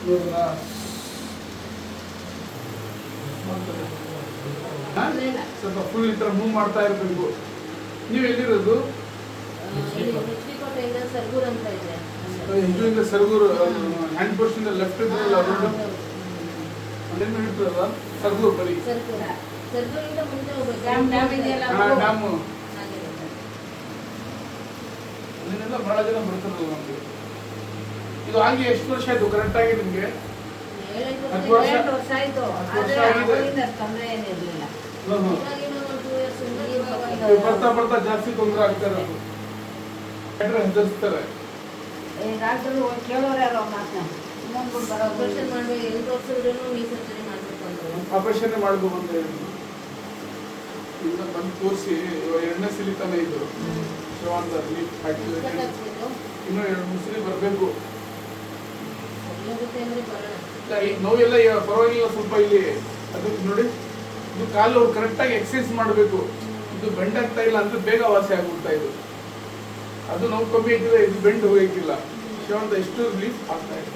ನೋಡಿದ್ರಾ? ಸ್ವಲ್ಪ ಫುಲ್ ಈ ಥರ ಮೂವ್ ಮಾಡ್ತಾ ಇರಬೇಕು. ನೀವು ಎಲ್ಲಿರೋದು? ಹಿಂದೂಯಿಂದ ಸರ್ಗೂರು ಹ್ಯಾಂಡ್ ಪೋಸ್ಟ್ ಇಂದ ಲೆಫ್ಟ್ ಇದ್ರಲ್ಲ ರೋಡ್ ಅದೇನು ಹೇಳ್ತಾರಲ್ಲ ಸರ್ಗೂರು ಬರೀ ಡ್ಯಾಮು ಅಲ್ಲಿಂದ ಬಹಳ ಜನ ಬರ್ತಾರಲ್ಲ ನಮಗೆ. ಇದು ಆಗಿ ಎಷ್ಟು ವರ್ಷ ಆಯ್ತು ಕರೆಕ್ಟ್ ಆಗಿ ನಿಮ್ಗೆ? 10 ವರ್ಷ ಆಗಿದೆ. ಬರ್ತಾ ಬರ್ತಾ ಜಾಸ್ತಿ ತೊಂದರೆ ಆಗ್ತಾ ಇರೋದು. ಹೆದರ್ಸ್ತಾರೆ. ಆಪರೇಷನ್ ಮಾಡ್ಬೇಕು ಅಂತ ಹೇಳಿ ಈಗ ಬಂದು ತೋರಿಸಿ ಎಣ್ಣೆ ಸಿಲಿತಾನೆ ಇದು ಶ್ರವಾಣದಲ್ಲಿ ಇನ್ನೂ 2-3 ಸಲ ಬರಬೇಕು. ಈಗ ನೋವೆಲ್ಲ ಪರವಾಗಿಲ್ಲ ಸ್ವಲ್ಪ ಇಲ್ಲಿ ಅದಕ್ಕೆ ನೋಡಿ ಇದು ಕಾಲು ಅವ್ರು ಕರೆಕ್ಟಾಗಿ ಎಕ್ಸರ್ಸೈಸ್ ಮಾಡಬೇಕು. ಇದು ಬೆಂಡ್ ಆಗ್ತಾ ಇಲ್ಲ ಅಂದ್ರೆ ಬೇಗ ವಾಸಿ ಆಗ್ಬಿಡ್ತಾ ಇದು. ಅದು ನೋವು ಕಮ್ಮಿ ಆಗಿಲ್ಲ, ಇದು ಬೆಂಡ್ ಹೋಗಿಲ್ಲ. ಶ್ರವಾಣ ಎಷ್ಟು ರಿಲೀಫ್ ಆಗ್ತಾ ಇದೆ.